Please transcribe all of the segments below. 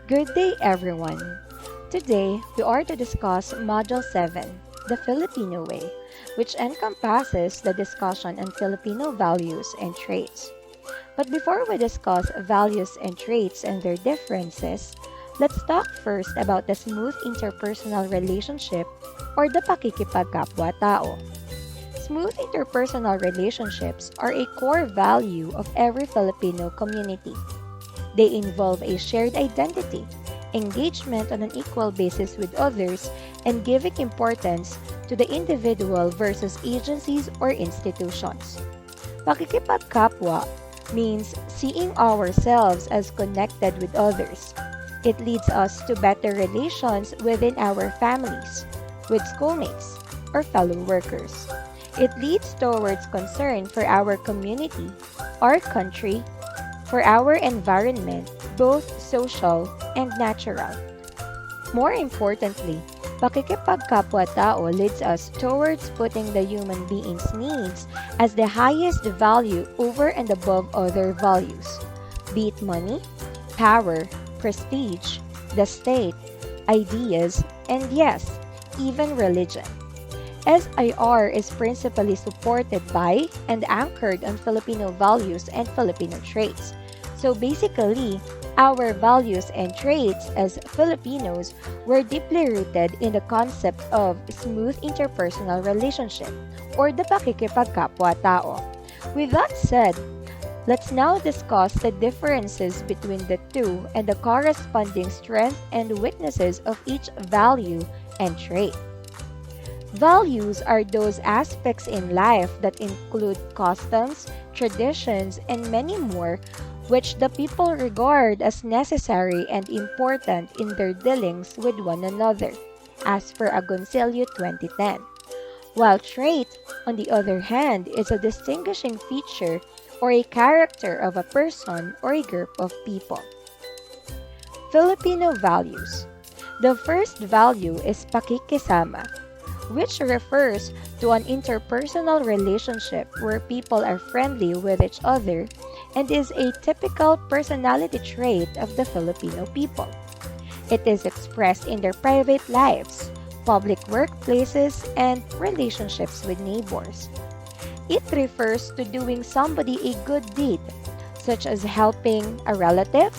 Good day, everyone. Today, we are to discuss Module 7, the Filipino Way, which encompasses the discussion on Filipino values and traits. But before we discuss values and traits and their differences, let's talk first about the smooth interpersonal relationship or the pakikipagkapwa-tao. Smooth interpersonal relationships are a core value of every Filipino community. They involve a shared identity, engagement on an equal basis with others, and giving importance to the individual versus agencies or institutions. Pakikipagkapwa means seeing ourselves as connected with others. It leads us to better relations within our families, with schoolmates, or fellow workers. It leads towards concern for our community, our country, for our environment, both social and natural. More importantly, pakikipagkapwa-tao leads us towards putting the human being's needs as the highest value over and above other values, be it money, power, prestige, the state, ideas, and yes, even religion. SIR is principally supported by and anchored on Filipino values and Filipino traits. So basically, our values and traits as Filipinos were deeply rooted in the concept of smooth interpersonal relationship or the pakikipagkapwa-tao. With that said, let's now discuss the differences between the two and the corresponding strengths and weaknesses of each value and trait. Values are those aspects in life that include customs, traditions, and many more which the people regard as necessary and important in their dealings with one another, as per Agoncillo 2010. While trait, on the other hand, is a distinguishing feature or a character of a person or a group of people. Filipino values. The first value is pakikisama, which refers to an interpersonal relationship where people are friendly with each other and is a typical personality trait of the Filipino people. It is expressed in their private lives, public workplaces, and relationships with neighbors. It refers to doing somebody a good deed, such as helping a relative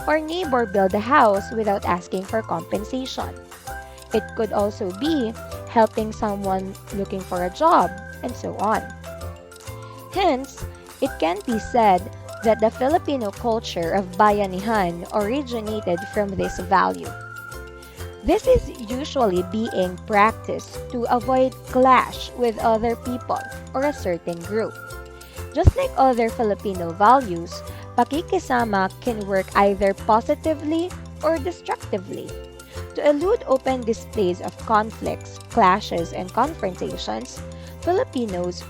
or neighbor build a house without asking for compensation. It could also be helping someone looking for a job, and so on. Hence, it can be said that the Filipino culture of bayanihan originated from this value. This is usually being practiced to avoid clash with other people or a certain group. Just like other Filipino values, pakikisama can work either positively or destructively. To elude open displays of conflicts, clashes, and confrontations, Filipinos,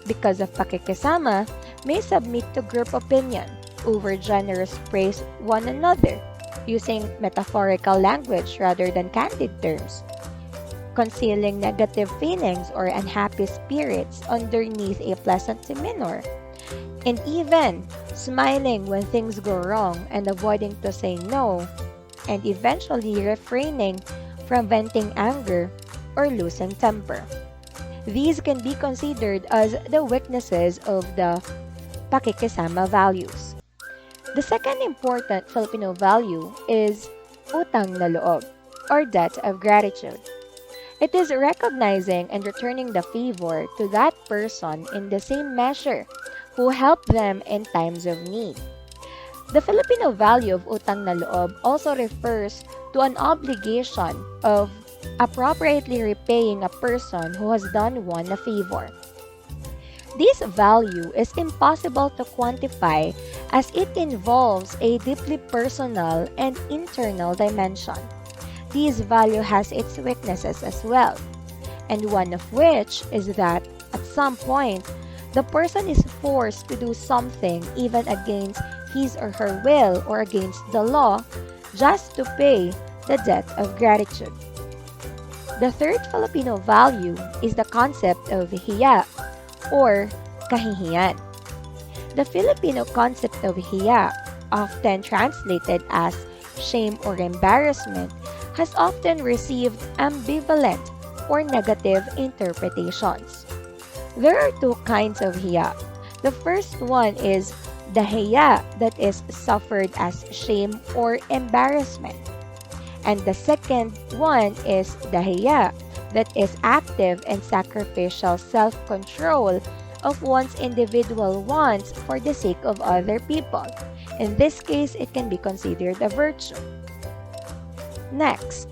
because of pakikisama, may submit to group opinion, over-generous praise one another, using metaphorical language rather than candid terms, concealing negative feelings or unhappy spirits underneath a pleasant demeanor, and even smiling when things go wrong and avoiding to say no, and eventually refraining from venting anger or losing temper. These can be considered as the weaknesses of the pakikisama values. The second important Filipino value is utang na loob, or debt of gratitude. It is recognizing and returning the favor to that person in the same measure who helped them in times of need. The Filipino value of utang na loob also refers to an obligation of appropriately repaying a person who has done one a favor. This value is impossible to quantify as it involves a deeply personal and internal dimension. This value has its weaknesses as well, and one of which is that at some point, the person is forced to do something even against his or her will or against the law just to pay the debt of gratitude. The third Filipino value is the concept of hiya or kahihiyan. The Filipino concept of hiya, often translated as shame, or embarrassment has often received ambivalent or negative interpretations. There are two kinds of hiya. The first one is the hiya that is suffered as shame or embarrassment. And the second one is the hiya that is active and sacrificial self-control of one's individual wants for the sake of other people. In this case, it can be considered a virtue. Next,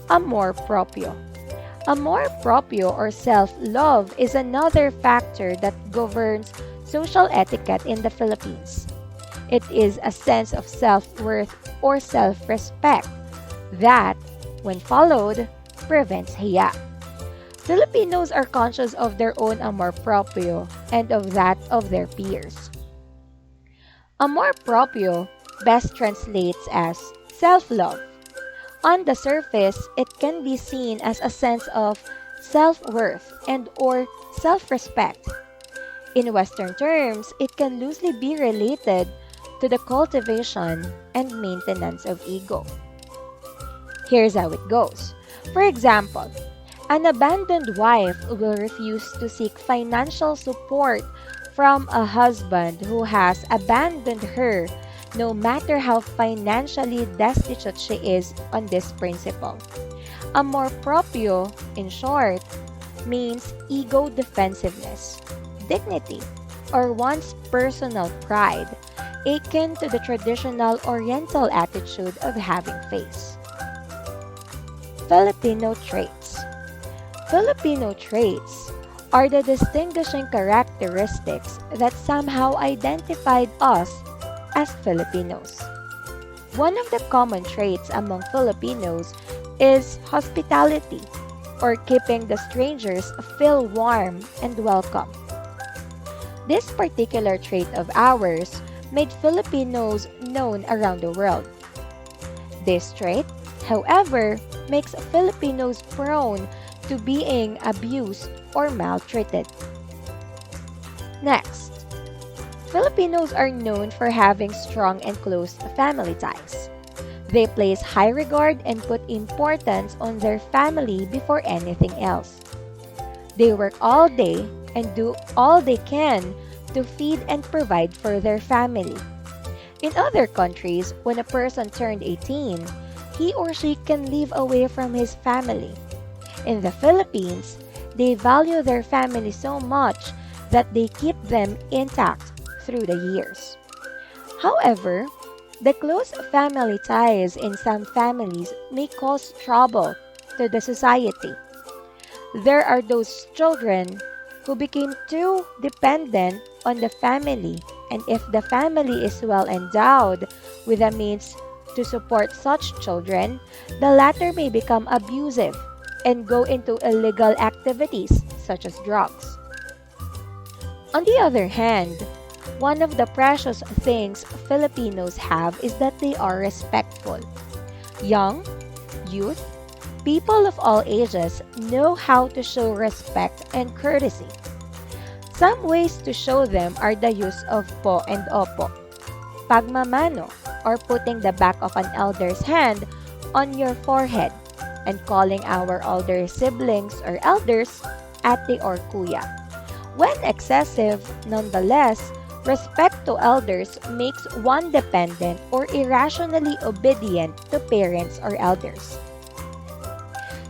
amor proprio. Amor proprio or self-love is another factor that governs social etiquette in the Philippines. It is a sense of self-worth or self-respect that, when followed, prevents hiya. Filipinos are conscious of their own amor proprio and of that of their peers. Amor proprio best translates as self-love. On the surface, it can be seen as a sense of self-worth and or self-respect. In Western terms, it can loosely be related to the cultivation and maintenance of ego. Here's how it goes. For example, an abandoned wife will refuse to seek financial support from a husband who has abandoned her, no matter how financially destitute she is on this principle. Amor proprio, in short, means ego defensiveness, dignity, or one's personal pride, akin to the traditional Oriental attitude of having face. Filipino traits. Filipino traits are the distinguishing characteristics that somehow identified us as Filipinos. One of the common traits among Filipinos is hospitality, or keeping the strangers feel warm and welcome. This particular trait of ours made Filipinos known around the world. This trait, however, makes Filipinos prone to being abused or maltreated. Next, Filipinos are known for having strong and close family ties. They place high regard and put importance on their family before anything else. They work all day and do all they can to feed and provide for their family. In other countries, when a person turned 18, he or she can live away from his family. In the Philippines, they value their family so much that they keep them intact through the years. However, the close family ties in some families may cause trouble to the society. There are those children who became too dependent on the family, and if the family is well endowed with the means to support such children, the latter may become abusive and go into illegal activities such as drugs. On the other hand, one of the precious things Filipinos have is that they are respectful. Young, youth, people of all ages know how to show respect and courtesy. Some ways to show them are the use of po and opo, pagmamano, or putting the back of an elder's hand on your forehead, and calling our older siblings or elders ate or kuya. When excessive, nonetheless, respect to elders makes one dependent or irrationally obedient to parents or elders.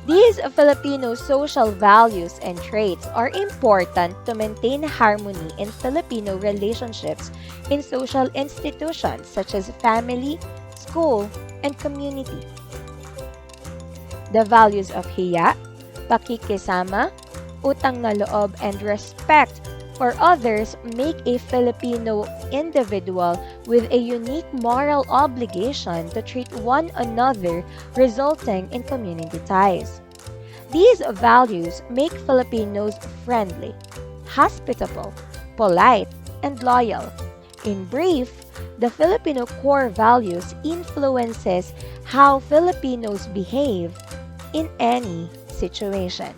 These Filipino social values and traits are important to maintain harmony in Filipino relationships in social institutions such as family, school, and community. The values of hiya, pakikisama, utang na loob, and respect for others make a Filipino individual with a unique moral obligation to treat one another, resulting in community ties. These values make Filipinos friendly, hospitable, polite, and loyal. In brief, the Filipino core values influences how Filipinos behave in any situation.